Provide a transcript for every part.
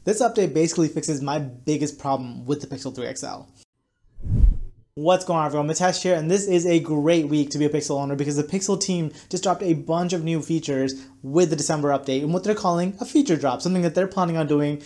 This update basically fixes my biggest problem with the Pixel 3 XL. What's going on, everyone? Mitesh here, and this is a great week to be a Pixel owner because the Pixel team just dropped a bunch of new features with the December update and what they're calling a feature drop, something that they're planning on doing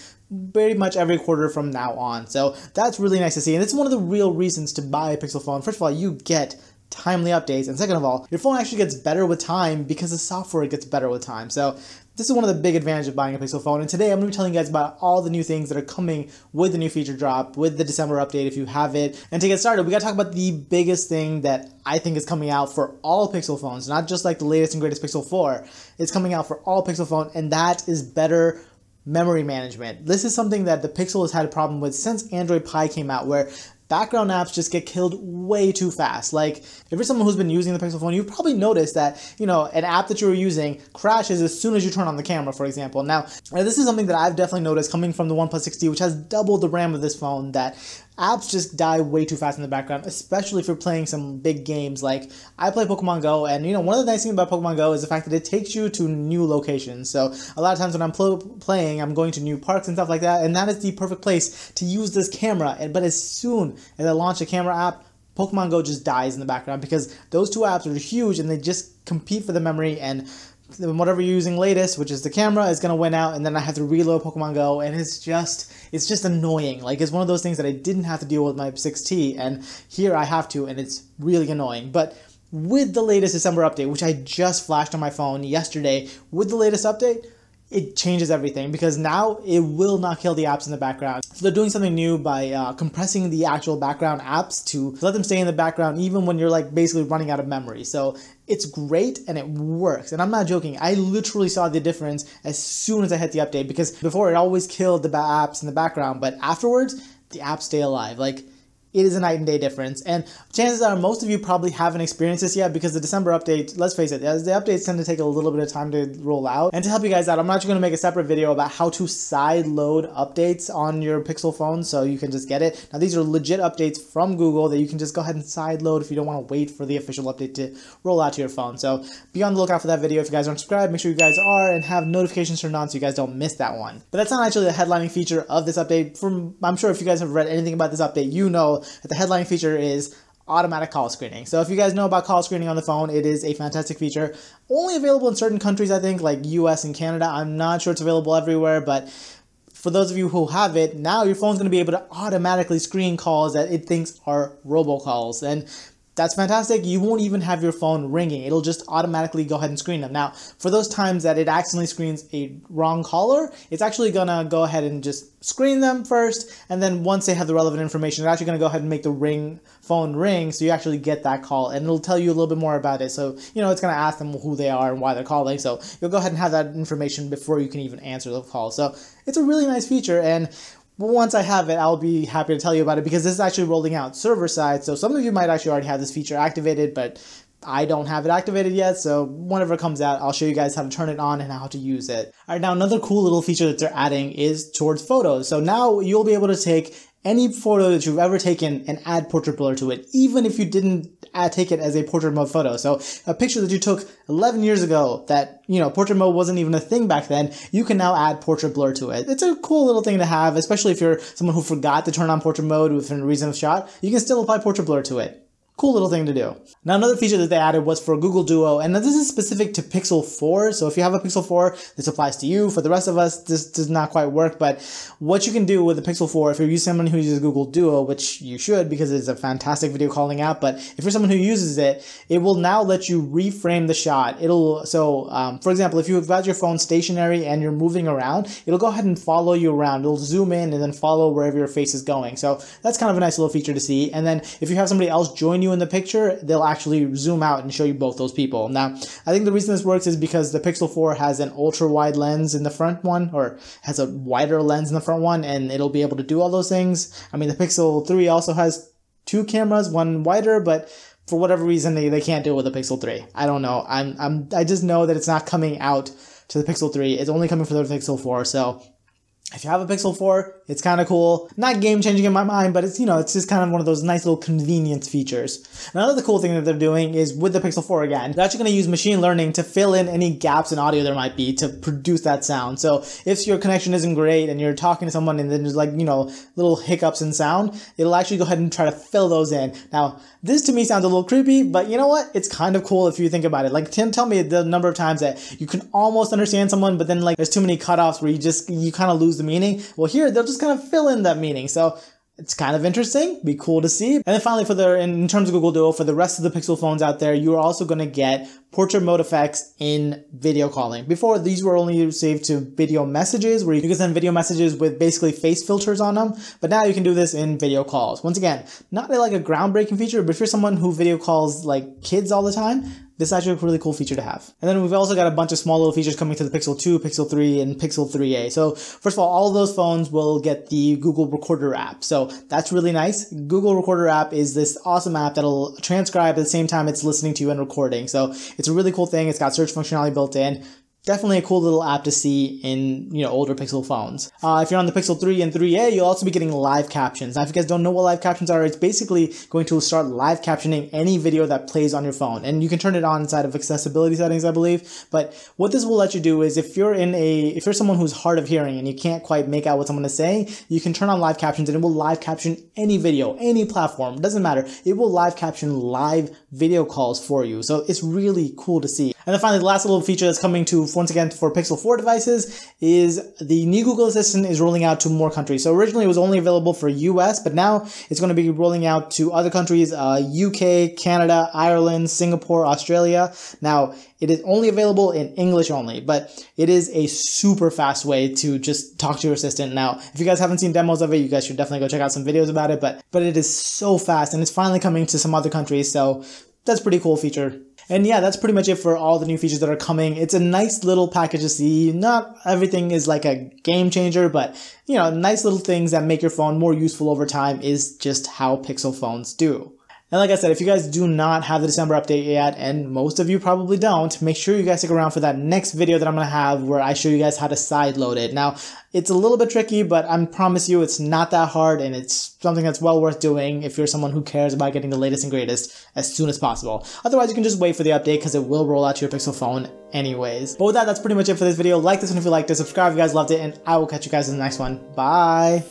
pretty much every quarter from now on. So that's really nice to see, and it's one of the real reasons to buy a Pixel phone. First of all, you get timely updates, and second of all, your phone actually gets better with time because the software gets better with time. So this is one of the big advantages of buying a Pixel phone, and today I'm going to be telling you guys about all the new things that are coming with the new feature drop, with the December update if you have it. And to get started, we got to talk about the biggest thing that I think is coming out for all Pixel phones, not just like the latest and greatest Pixel 4. It's coming out for all Pixel phone, and that is better memory management. This is something that the Pixel has had a problem with since Android Pie came out, where background apps just get killed way too fast. Like, if you're someone who's been using the Pixel phone, you've probably noticed that, an app that you were using crashes as soon as you turn on the camera, for example. Now, this is something that I've definitely noticed coming from the OnePlus 6T, which has double the RAM of this phone, that apps just die way too fast in the background, especially if you're playing some big games. Like, I play Pokemon Go, and one of the nice things about Pokemon Go is the fact that it takes you to new locations. So a lot of times when I'm playing, I'm going to new parks and stuff like that, and that is the perfect place to use this camera. But as soon as I launch a camera app, Pokemon Go just dies in the background because those two apps are huge and they just compete for the memory, and whatever you're using latest, which is the camera, is going to win out, and then I have to reload Pokemon Go, and it's just annoying. Like, it's one of those things that I didn't have to deal with my 6T, and here I have to, and it's really annoying. But with the latest December update, which I just flashed on my phone yesterday, with the latest update, it changes everything because now it will not kill the apps in the background. So they're doing something new by compressing the actual background apps to let them stay in the background even when you're like basically running out of memory. So it's great and it works. And I'm not joking. I literally saw the difference as soon as I hit the update, because before it always killed the apps in the background, but afterwards the apps stay alive. Like, it is a night and day difference, and chances are most of you probably haven't experienced this yet because the December update, let's face it, as the updates tend to take a little bit of time to roll out. And to help you guys out, I'm actually going to make a separate video about how to side load updates on your Pixel phone so you can just get it. Now, these are legit updates from Google that you can just go ahead and side load if you don't want to wait for the official update to roll out to your phone. So be on the lookout for that video. If you guys aren't subscribed, make sure you guys are and have notifications turned on so you guys don't miss that one. But that's not actually the headlining feature of this update. I'm sure if you guys have read anything about this update, you know that the headline feature is automatic call screening. So if you guys know about call screening on the phone, it is a fantastic feature. Only available in certain countries, I think, like US and Canada. I'm not sure it's available everywhere, but for those of you who have it, now your phone's going to be able to automatically screen calls that it thinks are robocalls. And that's fantastic. You won't even have your phone ringing. It'll just automatically go ahead and screen them. Now, for those times that it accidentally screens a wrong caller, it's actually going to go ahead and just screen them first, and then once they have the relevant information, it's actually going to go ahead and make the phone ring, so you actually get that call, and it'll tell you a little bit more about it. So, it's going to ask them who they are and why they're calling, so you'll go ahead and have that information before you can even answer the call. So it's a really nice feature, and once I have it, I'll be happy to tell you about it because this is actually rolling out server side. So some of you might actually already have this feature activated, but I don't have it activated yet. So whenever it comes out, I'll show you guys how to turn it on and how to use it. All right, now another cool little feature that they're adding is towards photos. So now you'll be able to take any photo that you've ever taken and add portrait blur to it, even if you didn't take it as a portrait mode photo. So a picture that you took 11 years ago that, portrait mode wasn't even a thing back then, you can now add portrait blur to it. It's a cool little thing to have, especially if you're someone who forgot to turn on portrait mode within a reasonable shot. You can still apply portrait blur to it. Cool little thing to do. Now, another feature that they added was for Google Duo, and this is specific to Pixel 4. So if you have a Pixel 4, this applies to you. For the rest of us, this does not quite work. But what you can do with the Pixel 4, if you're someone who uses Google Duo, which you should because it's a fantastic video calling app, but if you're someone who uses it, it will now let you reframe the shot. For example, if you've got your phone stationary and you're moving around, it'll go ahead and follow you around. It'll zoom in and then follow wherever your face is going. So that's kind of a nice little feature to see. And then if you have somebody else join you in the picture, they'll actually zoom out and show you both those people. Now, I think the reason this works is because the Pixel 4 has an ultra wide lens in the front one, or has a wider lens in the front one, and it'll be able to do all those things. I mean, the Pixel 3 also has two cameras, one wider, but for whatever reason, they can't do it with the Pixel 3. I don't know. I just know that it's not coming out to the Pixel 3. It's only coming for the Pixel 4, so If you have a Pixel 4, it's kind of cool. Not game-changing in my mind, but it's, you know, it's just kind of one of those nice little convenience features. Another cool thing that they're doing is with the Pixel 4 again, they're actually going to use machine learning to fill in any gaps in audio there might be to produce that sound. So if your connection isn't great and you're talking to someone and then there's like, you know, little hiccups in sound, it'll actually go ahead and try to fill those in. Now, this to me sounds a little creepy, but you know what? It's kind of cool if you think about it. Like, tell me the number of times that you can almost understand someone, but then like there's too many cutoffs where you kind of lose the meaning. Well, here they'll just kind of fill in that meaning. So it's kind of interesting, be cool to see. And then finally, in terms of Google Duo, for the rest of the Pixel phones out there, you are also going to get portrait mode effects in video calling. Before, these were only saved to video messages, where you can send video messages with basically face filters on them. But now you can do this in video calls. Once again, not like a groundbreaking feature, but if you're someone who video calls like kids all the time, this is actually a really cool feature to have. And then we've also got a bunch of small little features coming to the Pixel 2, Pixel 3, and Pixel 3a. So first of all of those phones will get the Google Recorder app. So that's really nice. Google Recorder app is this awesome app that'll transcribe at the same time it's listening to you and recording. So it's a really cool thing. It's got search functionality built in. Definitely a cool little app to see in, you know, older Pixel phones. If you're on the Pixel 3 and 3a, you'll also be getting live captions. Now, if you guys don't know what live captions are, it's basically going to start live captioning any video that plays on your phone. And you can turn it on inside of accessibility settings, I believe. But what this will let you do is if you're someone who's hard of hearing and you can't quite make out what someone is saying, you can turn on live captions and it will live caption any video, any platform. It doesn't matter. It will live caption live video calls for you. So it's really cool to see. And then finally, the last little feature that's coming to, once again, for Pixel 4 devices is the new Google Assistant is rolling out to more countries. So originally it was only available for US, but now it's going to be rolling out to other countries, UK, Canada, Ireland, Singapore, Australia. Now, it is only available in English only, but it is a super fast way to just talk to your assistant. Now, if you guys haven't seen demos of it, you guys should definitely go check out some videos about it, but it is so fast and it's finally coming to some other countries. So that's a pretty cool feature. And yeah, that's pretty much it for all the new features that are coming. It's a nice little package to see. Not everything is like a game changer, but you know, nice little things that make your phone more useful over time is just how Pixel phones do. And like I said, if you guys do not have the December update yet, and most of you probably don't, make sure you guys stick around for that next video that I'm going to have where I show you guys how to sideload it. Now, it's a little bit tricky, but I promise you it's not that hard, and it's something that's well worth doing if you're someone who cares about getting the latest and greatest as soon as possible. Otherwise, you can just wait for the update because it will roll out to your Pixel phone anyways. But with that, that's pretty much it for this video. Like this one if you liked it, subscribe if you guys loved it, and I will catch you guys in the next one. Bye!